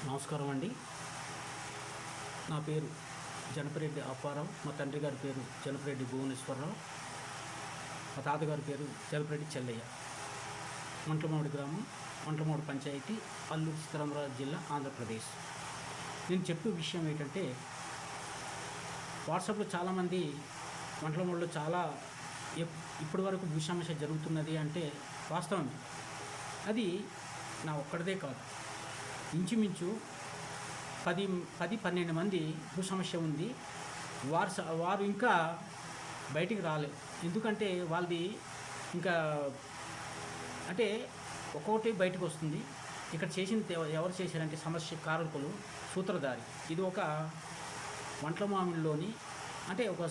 నమస్కారం అండి. నా పేరు జనపరెడ్డి అప్పారావు. మా తండ్రి గారి పేరు జనపరెడ్డి భువనేశ్వరరావు. మా తాతగారి పేరు జనపరెడ్డి చెల్లయ్య. మంట్లమామిడి గ్రామం, మంట్లమామిడి పంచాయతీ, అల్లూరు సీతారామరాజు జిల్లా, ఆంధ్రప్రదేశ్. నేను చెప్పే విషయం ఏంటంటే, వాట్సాప్లో చాలామంది మంట్లమామిడిలో చాలా ఇప్పటి వరకు భూ సమస్య జరుగుతున్నది అంటే వాస్తవం. అది నా ఒక్కడిదే కాదు, ఇంచుమించు 10-12 మంది భూ సమస్య ఉంది. వారు ఇంకా బయటికి రాలేదు. ఎందుకంటే వాళ్ళది ఇంకా అంటే ఒక్కొక్కటి బయటకు వస్తుంది. ఇక్కడ చేసింది ఎవరు చేశారంటే సమస్య కారకులు, సూత్రధారి. ఇది ఒక మంట్లమామిడిలోని అంటే ఒక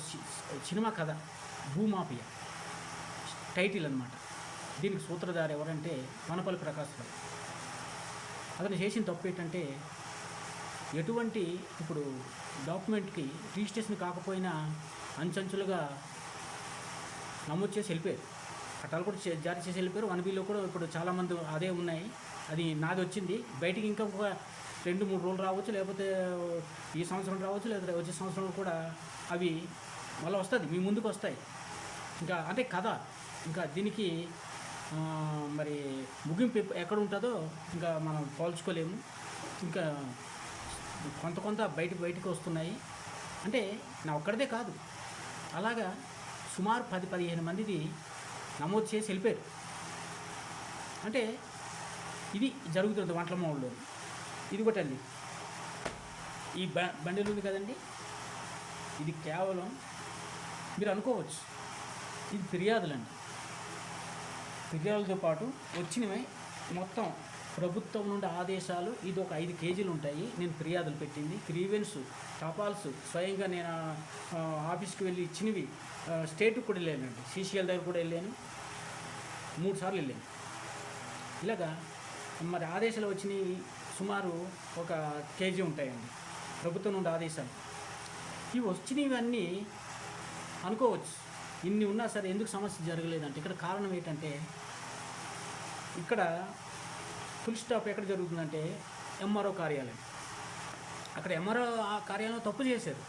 సినిమా కథ, భూమాఫియా టైటిల్ అన్నమాట. దీనికి సూత్రధారి ఎవరంటే వనపల్లి ప్రకాష్ రావు. అతను చేసిన తప్పు ఏంటంటే, ఎటువంటి ఇప్పుడు డాక్యుమెంట్కి రిజిస్ట్రేషన్ కాకపోయినా అంచెంచులుగా నమోదు చేసి వెళ్ళిపోయారు. పట్టాలు కూడా జారీ చేసి వెళ్ళిపోయారు. 1Bలో కూడా ఇప్పుడు చాలామంది అదే ఉన్నాయి. అది నాది వచ్చింది, బయటికి ఇంకా ఒక 2-3 రోజులు రావచ్చు, లేకపోతే ఈ సంవత్సరం రావచ్చు, లేదా వచ్చే సంవత్సరం కూడా అవి మళ్ళీ వస్తుంది, మీ ముందుకు వస్తాయి. ఇంకా అంటే కథ, ఇంకా దీనికి మరి ముగింపు ఎక్కడ ఉంటుందో ఇంకా మనం పోల్చుకోలేము. ఇంకా కొంత బయటకు వస్తున్నాయి. అంటే నా ఒక్కడిదే కాదు, అలాగా సుమారు 10-15 మందిది నమోదు చేసి వెళ్ళిపోయారు. అంటే ఇది జరుగుతుంది మంట్లమామిడిలో. ఇది కూడా అండి, ఈ బండిలు ఉంది కదండి, ఇది కేవలం మీరు అనుకోవచ్చు ఇది ఫిర్యాదులండి. ఫిర్యాదులతో పాటు వచ్చినవి మొత్తం ప్రభుత్వం నుండి ఆదేశాలు. ఇది ఒక 5 కేజీలు ఉంటాయి. నేను ఫిర్యాదులు పెట్టింది, గ్రీవెన్స్, టపాల్స్, స్వయంగా నేను ఆఫీస్కి వెళ్ళి ఇచ్చినవి. స్టేట్కి కూడా వెళ్ళానండి, సీసీఎల్ దగ్గర కూడా వెళ్ళాను, 3 సార్లు వెళ్ళాను. ఇలాగా మరి ఆదేశాలు వచ్చినవి సుమారు ఒక కేజీ ఉంటాయండి, ప్రభుత్వం నుండి ఆదేశాలు. ఇవి వచ్చినవన్నీ అనుకోవచ్చు, ఇన్ని ఉన్నా సరే ఎందుకు సమస్య జరగలేదంటే, ఇక్కడ కారణం ఏంటంటే, ఇక్కడ ఫుల్ స్టాప్ ఎక్కడ జరుగుతుందంటే ఎంఆర్ఓ కార్యాలయం. అక్కడ ఎంఆర్ఓ కార్యాలయంలో తప్పు చేశారు.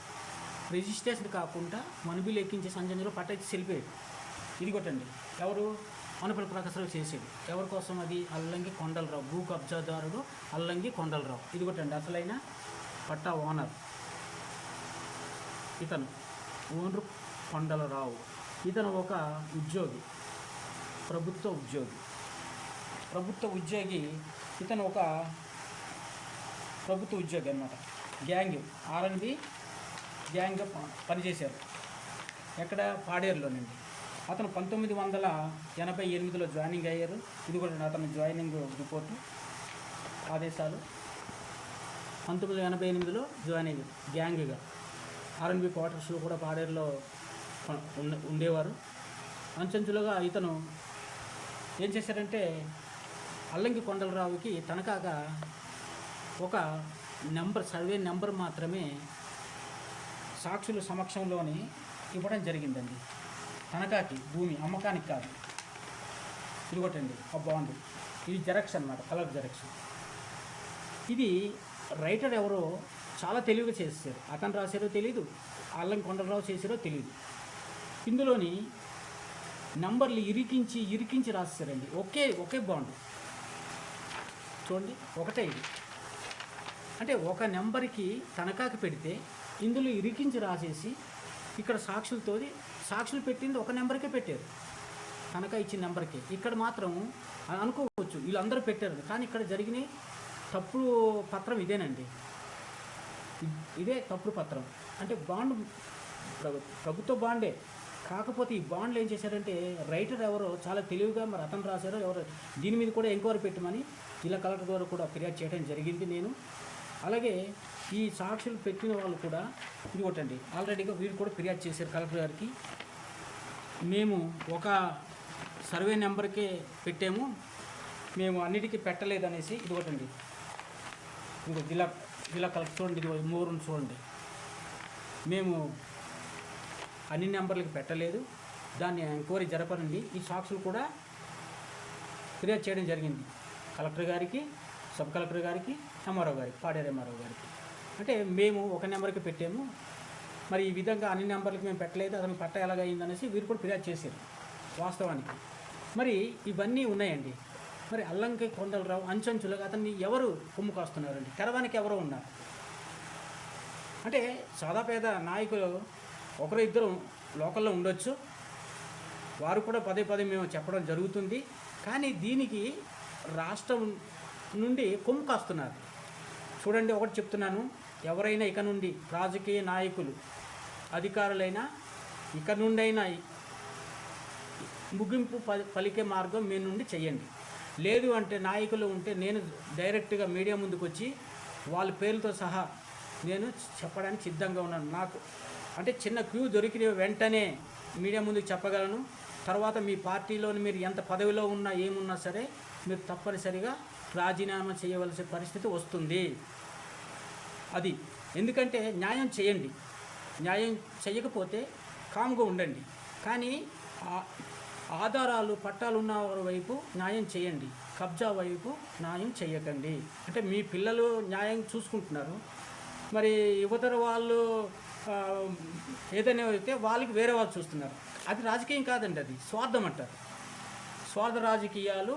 రిజిస్ట్రేషన్ కాకుండా 1Bలు ఎక్కించే సంజంలో పట్టేసి వెళ్ళిపోయాడు. ఇది కొట్టండి, ఎవరు వనపల్లి ప్రకాశరావు చేసేది. ఎవరి కోసం అది? అల్లంగి కొండలరావు, భూ కబ్జాదారుడు అల్లంగి కొండలరావు. ఇది కొట్టండి, అసలైన పట్టా ఓనర్ ఇతను, ఓనరు కొండలరావు. ఇతను ఒక ఉద్యోగి, ప్రభుత్వ ఉద్యోగి. ఇతను ఒక ప్రభుత్వ ఉద్యోగి అన్నమాట. గ్యాంగ్, R&B గ్యాంగ్ పనిచేశారు. ఎక్కడ? పాడేరులోనండి. అతను 1988లో జాయినింగ్ అయ్యారు. ఇది కూడా అతను జాయినింగ్ రిపోర్టు, ఆదేశాలు. 1988లో జాయిన్ అయ్యారు గ్యాంగ్గా. R&B క్వార్టర్స్లో కూడా పాడేరులో ఉండేవారు. అంచెంచులుగా ఇతను ఏం చేశారంటే, అల్లంగి కొండలరావుకి తనఖాగా ఒక నెంబర్, సర్వే నెంబర్ మాత్రమే సాక్షుల సమక్షంలోనే ఇవ్వడం జరిగిందండి. తనఖాకి, భూమి అమ్మకానికి కాదు. ఇది కొట్టండి, ఆ బాండ్. ఇది జెరాక్స్ అన్నమాట, కలర్ జెరాక్స్. ఇది రైటర్ ఎవరో చాలా తెలివిగా చేశారు. అతను రాశారో తెలీదు, అల్లంగి కొండలరావు చేశారో తెలీదు. ఇందులోని నంబర్లు ఇరికించి రాస్తారండి. ఒకే బాండ్ చూడండి, ఒకటే ఇది. అంటే ఒక నెంబర్కి తనఖాకి పెడితే ఇందులో ఇరికించి రాసేసి ఇక్కడ సాక్షులు పెట్టింది ఒక నెంబర్కే పెట్టారు, తనఖా ఇచ్చిన నెంబర్కే. ఇక్కడ మాత్రం అనుకోవచ్చు వీళ్ళందరూ పెట్టారు, కానీ ఇక్కడ జరిగిన తప్పుడు పత్రం ఇదేనండి. ఇదే తప్పుడు పత్రం. అంటే బాండ్ ప్రభుత్వ బాండే, కాకపోతే ఈ బాండ్లు ఏం చేశారంటే, రైటర్ ఎవరో చాలా తెలివిగా మరి అతను రాశారో ఎవరో, దీని మీద కూడా ఎంక్వైరీ పెట్టమని జిల్లా కలెక్టర్ ద్వారా కూడా ఫిర్యాదు చేయడం జరిగింది నేను. అలాగే ఈ సాక్షులు పెట్టిన వాళ్ళు కూడా ఇది కొట్టండి, ఆల్రెడీగా వీరు కూడా ఫిర్యాదు చేశారు కలెక్టర్ గారికి. మేము ఒక సర్వే నెంబర్కే పెట్టాము, మేము అన్నిటికీ పెట్టలేదనేసి. ఇది కొట్టండి, ఇంకో జిల్లా కలెక్టర్ చూడండి, ఇది మోరుని చూడండి, మేము అన్ని నెంబర్లకి పెట్టలేదు, దాన్ని ఎంక్వైరీ జరపనండి. ఈ సాక్షులు కూడా ఫిర్యాదు చేయడం జరిగింది కలెక్టర్ గారికి, సబ్ కలెక్టర్ గారికి, ఎంఆర్ఓ గారికి, పాడేరు ఎంఆర్ఓ గారికి. అంటే మేము ఒక నెంబర్కి పెట్టాము, మరి ఈ విధంగా అన్ని నెంబర్లకి మేము పెట్టలేదు, అతను పట్ట ఎలాగైందనేసి వీరు కూడా ఫిర్యాదు చేశారు వాస్తవానికి. మరి ఇవన్నీ ఉన్నాయండి. మరి అల్లంకి కొండలరావు అంచెంచులుగా అతన్ని ఎవరు కొమ్ము కాస్తున్నారండి? తెరవానికి ఎవరో ఉన్నారు. అంటే సాదా పేద నాయకులు ఒకరు ఇద్దరు లోకల్లో ఉండొచ్చు, వారు కూడా పదే పదే మేము చెప్పడం జరుగుతుంది. కానీ దీనికి రాష్ట్రం నుండి కొమ్ము కాస్తున్నారు. చూడండి, ఒకటి చెప్తున్నాను, ఎవరైనా ఇక నుండి రాజకీయ నాయకులు, అధికారులైనా ఇక నుండైనా ముగింపు పలికే మార్గం మీ నుండి చెయ్యండి. లేదు అంటే నాయకులు ఉంటే నేను డైరెక్ట్గా మీడియా ముందుకు వచ్చి వాళ్ళ పేర్లతో సహా నేను చెప్పడానికి సిద్ధంగా ఉన్నాను. నాకు అంటే చిన్న క్యూ దొరికిన వెంటనే మీడియా ముందుకు చెప్పగలను. తర్వాత మీ పార్టీలోని మీరు ఎంత పదవిలో ఉన్నా ఏమున్నా సరే మీరు తప్పనిసరిగా రాజీనామా చేయవలసిన పరిస్థితి వస్తుంది. అది ఎందుకంటే న్యాయం చేయండి, న్యాయం చేయకపోతే కామ్గా ఉండండి. కానీ ఆధారాలు పట్టాలు ఉన్న వైపు న్యాయం చేయండి, కబ్జా వైపు న్యాయం చేయకండి. అంటే మీ పిల్లలు న్యాయం చూసుకుంటున్నారు, మరి యువతర వాళ్ళు ఏదైనా అయితే వాళ్ళకి వేరే వాళ్ళు చూస్తున్నారు. అది రాజకీయం కాదండి, అది స్వార్థం అంటారు. స్వార్థ రాజకీయాలు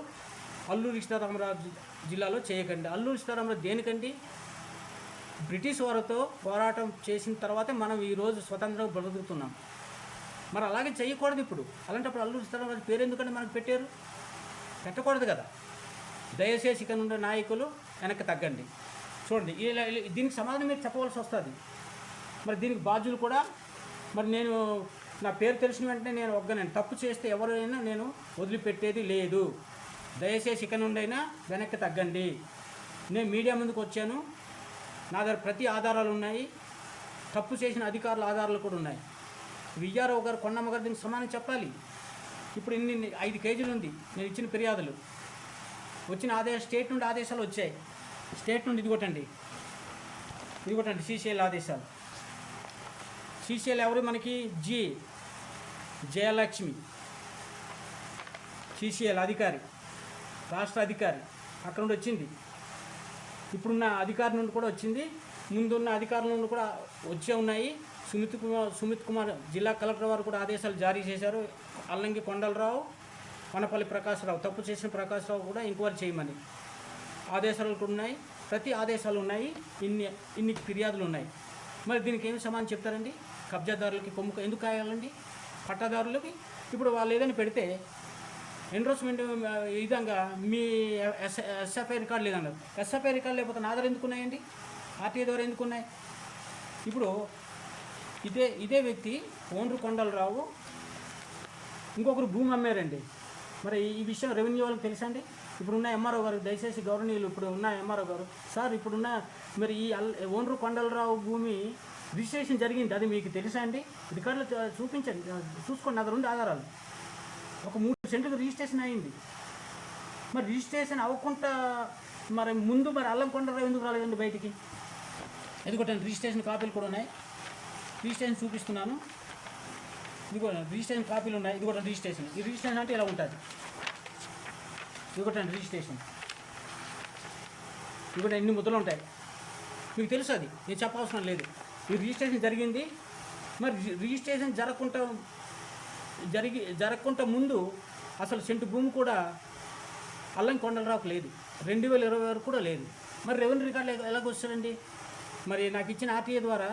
అల్లూరి సీతారామరాజు జిల్లాలో చేయకండి. అల్లూరి సీతారామరాజు దేనికండి? బ్రిటిష్ వారితో పోరాటం చేసిన తర్వాతే మనం ఈరోజు స్వతంత్రంగా బ్రతుకుతున్నాం. మరి అలాగే చేయకూడదు. ఇప్పుడు అలాంటప్పుడు అల్లూరి సీతారామరాజు పేరు ఎందుకంటే మనకు పెట్టారు? పెట్టకూడదు కదా. దయచేసి ఇక నుండి నాయకులు వెనక్కి తగ్గండి. చూడండి, దీనికి సమాధానం మీరు చెప్పవలసి వస్తుంది. మరి దీనికి బాధ్యులు కూడా, మరి నేను నా పేరు తెలిసిన వెంటనే నేను ఒగ్గనండి. తప్పు చేస్తే ఎవరైనా నేను వదిలిపెట్టేది లేదు. దయచేసి ఇక నుండైనా వెనక్కి తగ్గండి. నేను మీడియా ముందుకు వచ్చాను, నా దగ్గర ప్రతి ఆధారాలు ఉన్నాయి, తప్పు చేసిన అధికారుల ఆధారాలు కూడా ఉన్నాయి. విఆర్ఓ గారు, కొండమ్మ గారు దీనికి సమానం చెప్పాలి. ఇప్పుడు 5 కేజీలు ఉంది నేను ఇచ్చిన ఫిర్యాదులు. వచ్చిన స్టేట్ నుండి ఆదేశాలు వచ్చాయి. స్టేట్ నుండి ఇదిగోటండి సీసీఎల్ ఆదేశాలు. సీసీఎల్ ఎవరు మనకి? జయలక్ష్మి సీసీఎల్ అధికారి, రాష్ట్ర అధికారి. అక్కడ నుండి వచ్చింది. ఇప్పుడున్న అధికారి నుండి కూడా వచ్చింది, ముందున్న అధికారుల నుండి కూడా వచ్చే ఉన్నాయి. సుమిత్ కుమార్ జిల్లా కలెక్టర్ వారు కూడా ఆదేశాలు జారీ చేశారు. అల్లంకి కొండలరావు, వనపల్లి ప్రకాశ్రావు, తప్పు చేసిన ప్రకాశ్రావు కూడా ఎంక్వైరీ చేయమని ఆదేశాలు కూడా ఉన్నాయి. ప్రతి ఆదేశాలు ఉన్నాయి. ఇన్ని ఫిర్యాదులు ఉన్నాయి. మరి దీనికి ఏమి సమానం చెప్తారండి? కబ్జాదారులకి కొమ్ము ఎందుకు కాయాలండి? పట్టాదారులకి ఇప్పుడు వాళ్ళు ఏదైనా పెడితే ఎన్రోల్మెంట్ ఈ విధంగా మీ ఎస్ఎఫ్ఐ రికార్డు లేదన్నారు. ఎస్ఎఫ్ఐ రికార్డు లేకపోతే నా దగ్గర ఎందుకు ఉన్నాయండి? ఆర్టీఐ ద్వారా ఎందుకు ఉన్నాయి? ఇప్పుడు ఇదే వ్యక్తి ఓనరు కొండలరావు ఇంకొకరు భూమి అమ్మారండి. మరి ఈ విషయం రెవెన్యూ వాళ్ళకి తెలుసా అండి? ఇప్పుడున్న ఎంఆర్ఓ గారు, దయచేసి గౌరవనీయులు ఇప్పుడు ఉన్న ఎంఆర్ఓ గారు, సార్ ఇప్పుడున్న మరి ఈ ఓనరు కొండలరావు భూమి రిజిస్ట్రేషన్ జరిగింది, అది మీకు తెలుసా అండి? రికార్డులు చూపించండి, చూసుకోండి. నా దగ్గర ఉండే ఆధారాలు. ఒక 3 సెంట్లకు రిజిస్ట్రేషన్ అయింది. మరి రిజిస్ట్రేషన్ అవ్వకుండా మరి ముందు మరి అల్లం కొండలరావు ఎందుకు రాలేదండి బయటికి? ఎందుకంటే రిజిస్ట్రేషన్ కాపీలు కూడా ఉన్నాయి. రిజిస్ట్రేషన్ చూపిస్తున్నాను. ఇదిగో రిజిస్ట్రేషన్ కాపీలు ఉన్నాయి. ఇది కూడా రిజిస్ట్రేషన్. ఈ రిజిస్ట్రేషన్ అంటే ఇలా ఉంటుంది. ఇది కూడా రిజిస్ట్రేషన్. ఇది కూడా ఎన్ని ముద్దలు ఉంటాయి మీకు తెలుసు, అది నేను చెప్పవసరం లేదు. ఈ రిజిస్ట్రేషన్ జరిగింది. మరి రిజిస్ట్రేషన్ జరగకుండా ముందు అసలు సెంటు భూమి కూడా అల్లం కొండలరావుకు లేదు. 2020 వరకు కూడా లేదు. మరి రెవెన్యూ రికార్డులు ఎలాగొస్తారండి? మరి నాకు ఇచ్చిన ఆర్టీఏ ద్వారా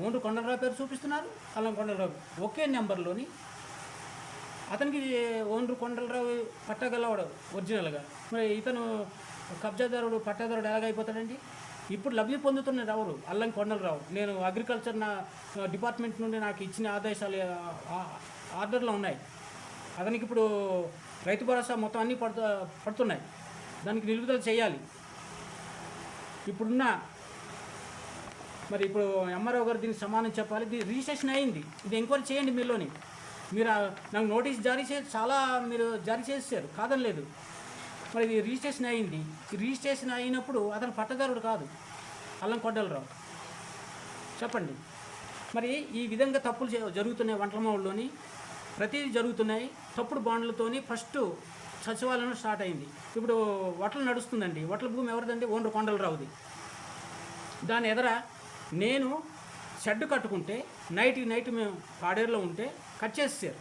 ఓనరు కొండలరావు పేరు చూపిస్తున్నారు, అల్లం కొండలరావు ఒకే నెంబర్లోని. అతనికి ఓనరు కొండలరావు పట్టగలవాడు ఒరిజినల్గా. మరి ఇతను కబ్జాదారుడు, పట్టాదారుడు ఎలాగైపోతాడండి? ఇప్పుడు లబ్ధి పొందుతున్నారు ఎవరు? అల్లం కొండలరావు. నేను అగ్రికల్చర్ డిపార్ట్మెంట్ నుండి నాకు ఇచ్చిన ఆదేశాలు ఆర్డర్లో ఉన్నాయి. అతనికి ఇప్పుడు రైతు భరోసా మొత్తం అన్నీ పడుతున్నాయి. దానికి నిలుపుదల చేయాలి. ఇప్పుడున్న మరి ఇప్పుడు ఎంఆర్ఓ గారు దీనికి సమానం చెప్పాలి. ఇది రిజిస్ట్రేషన్ అయింది, ఇది ఎంక్వైరీ చేయండి. మీరు నాకు నోటీస్ మీరు జారీ చేశారు, కాదని లేదు. మరి ఇది రిజిస్ట్రేషన్ అయింది. ఈ రిజిస్ట్రేషన్ అయినప్పుడు అతను పట్టదారుడు కాదు, అల్లం కొండలరావు. చెప్పండి. మరి ఈ విధంగా తప్పులు జరుగుతున్నాయి. వంటలమావుల్లోని ప్రతిదీ జరుగుతున్నాయి. తప్పుడు బాండ్లతోని ఫస్ట్ సచివాలయం స్టార్ట్ అయింది. ఇప్పుడు వటలు నడుస్తుందండి. వటల భూమి ఎవరిదండి? ఓనర్ కొండలరావుది. దాని ఎదర నేను షెడ్ కట్టుకుంటే నైట్ మేము పాడేరులో ఉంటే కట్ చేసేసారు.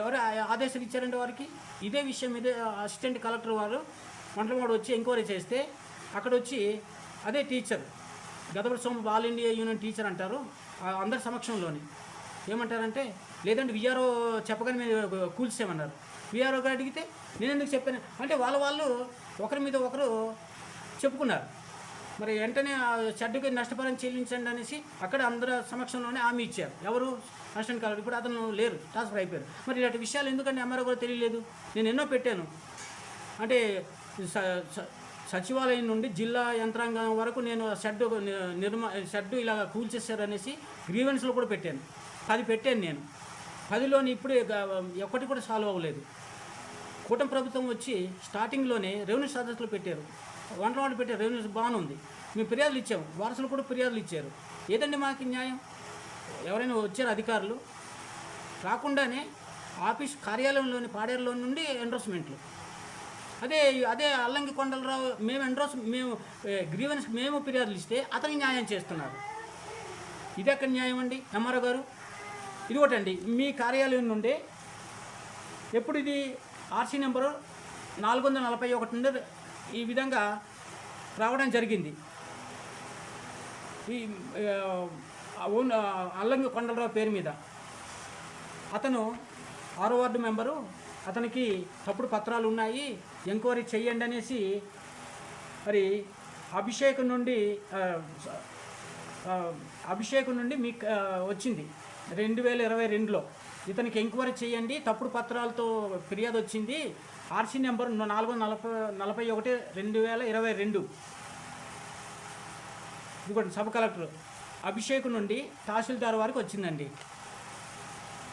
ఎవరు ఆదేశాలు ఇచ్చారంటే వారికి? ఇదే విషయం మీద అసిస్టెంట్ కలెక్టర్ వారు మండలవాడు వచ్చి ఎంక్వైరీ చేస్తే అక్కడ వచ్చి అదే టీచర్ గదవరి సోమ ఆల్ ఇండియా యూనియన్ టీచర్ అంటారు, అందరి సమక్షంలోని ఏమంటారంటే, లేదంటే విఆర్ఓ చెప్పగానే మేము కూల్చేమన్నారు. విఆర్ఓ గారు అడిగితే నేను ఎందుకు చెప్పాను అంటే వాళ్ళు ఒకరి మీద ఒకరు చెప్పుకున్నారు. మరి వెంటనే షెడ్డుకి నష్టపరిహారం చెల్లించండి అనేసి అక్కడ అందరి సమక్షంలోనే హామీ ఇచ్చారు. ఎవరు? Assistant collector. ఇప్పుడు అతను లేరు, ట్రాన్స్ఫర్ అయిపోయారు. మరి ఇలాంటి విషయాలు ఎందుకంటే ఎంఆర్ఓ కూడా తెలియలేదు. నేను ఎన్నో పెట్టాను. అంటే సచివాలయం నుండి జిల్లా యంత్రాంగం వరకు నేను షెడ్డు ఇలా కూల్చేశారనేసి గ్రీవెన్స్లో కూడా పెట్టాను. 10 పెట్టాను నేను. 10లోని ఇప్పుడు ఒకటి కూడా సాల్వ్ అవ్వలేదు. కూటమి ప్రభుత్వం వచ్చి స్టార్టింగ్లోనే రెవెన్యూ సదస్సులు పెట్టారు, వంటలు పెట్టారు. రెవెన్యూ బాగానే ఉంది. మేము ఫిర్యాదులు ఇచ్చాము, వారసులు కూడా ఫిర్యాదులు ఇచ్చారు. ఏదండి మాకు న్యాయం? ఎవరైనా వచ్చారు అధికారులు, రాకుండానే ఆఫీస్ కార్యాలయంలోని పాడేరులో నుండి ఎండోర్స్మెంట్లు. అదే అల్లంకి కొండలరావు మేము గ్రీవెన్స్ మేము ఫిర్యాదులు ఇస్తే అతనికి న్యాయం చేస్తున్నారు. ఇది ఎక్కడ న్యాయం అండి ఎంఆర్ఓ గారు? ఇది ఒకటండి, మీ కార్యాలయం నుండి ఎప్పుడు ఇది ఆర్సీ నెంబరు 441 నుండి ఈ విధంగా రావడం జరిగింది. ఈ అల్లంకి కొండలరావు పేరు మీద అతను 6వ వార్డు మెంబరు, అతనికి తప్పుడు పత్రాలు ఉన్నాయి, ఎంక్వైరీ చెయ్యండి అనేసి మరి అభిషేకం నుండి మీకు వచ్చింది 2022లో. ఇతనికి ఎంక్వైరీ చేయండి, తప్పుడు పత్రాలతో ఫిర్యాదు వచ్చింది, ఆర్సీ నెంబర్ 441/2022. ఇదిగోండి సబ్ కలెక్టర్ అభిషేక్ నుండి తహసీల్దార్ వారికి వచ్చిందండి.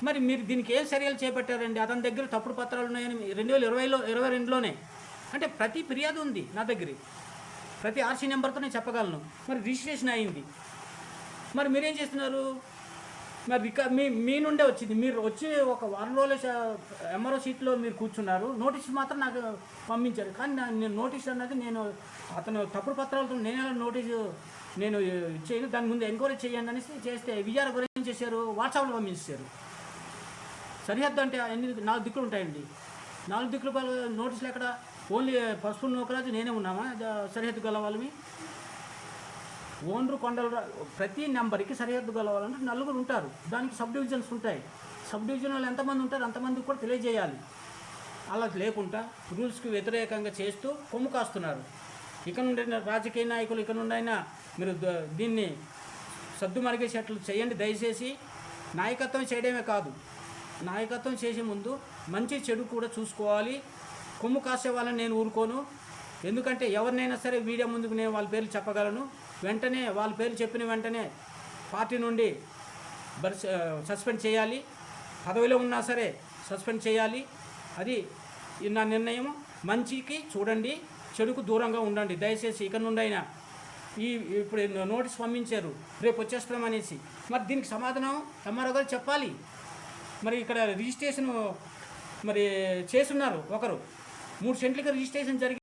మరి మీరు దీనికి ఏం చర్యలు చేపట్టారండి? అతని దగ్గర తప్పుడు పత్రాలు ఉన్నాయని 2022లోనే. అంటే ప్రతి ఫిర్యాదు ఉంది నా దగ్గర, ప్రతి ఆర్సీ నెంబర్తో నేను చెప్పగలను. మరి రిజిస్ట్రేషన్ అయింది. మరి మీరేం చేస్తున్నారు? మరి మీ నుండే వచ్చింది. మీరు వచ్చి ఒక వారం రోజుల ఎంఆర్ఓ సీట్లో మీరు కూర్చున్నారు, నోటీస్ మాత్రం నాకు పంపించారు. కానీ నేను నోటీస్ అన్నది అతను తప్పుడు పత్రాలతో నేను చేయను, దాని ముందు ఎంక్వైరీ చేయండి అనేసి చేస్తే విఆర్ గురించి ఏం చేశారు? వాట్సాప్లో పంపించారు. సరిహద్దు అంటే 4 దిక్కులు ఉంటాయండి. 4 దిక్కులు నోటీసులు ఎక్కడ? ఓన్లీ పసుపు నూకరాజు నేనే ఉన్నామా సరిహద్దు గల వాళ్ళవి? ఓనరు ప్రతి నెంబర్కి సరిహద్దు గలవాలంటే 4 ఉంటారు. దానికి సబ్ డివిజన్స్ ఉంటాయి. సబ్ డివిజన్లో ఎంతమంది ఉంటారు అంతమందికి కూడా తెలియజేయాలి. అలా లేకుండా రూల్స్కి వ్యతిరేకంగా చేస్తూ కొమ్ము కాస్తున్నారు. ఇక నుండి రాజకీయ నాయకులు ఇక నుండి అయినా మీరు దీన్ని సద్దు మరిగేసేట్లు చేయండి దయచేసి. నాయకత్వం చేయడమే కాదు, నాయకత్వం చేసే ముందు మంచి చెడు కూడా చూసుకోవాలి. కొమ్ము కాసే వాళ్ళని నేను ఊరుకోను. ఎందుకంటే ఎవరినైనా సరే మీడియా ముందుకు నేను వాళ్ళ పేర్లు చెప్పగలను. వెంటనే వాళ్ళ పేర్లు చెప్పిన వెంటనే పార్టీ నుండి సస్పెండ్ చేయాలి. పదవిలో ఉన్నా సరే సస్పెండ్ చేయాలి. అది నా నిర్ణయం. మంచికి చూడండి, చెడుకు దూరంగా ఉండండి దయచేసి. ఇక నుండి అయినా ఇప్పుడు నోటీస్ పంపించారు, రేపు వచ్చేస్తామనేసి. మరి దీనికి సమాధానం ఎంఆర్ఓ గారు చెప్పాలి. మరి ఇక్కడ రిజిస్ట్రేషన్ మరి చేస్తున్నారు, ఒకరు 3 సెంట్లకి రిజిస్ట్రేషన్ జరిగి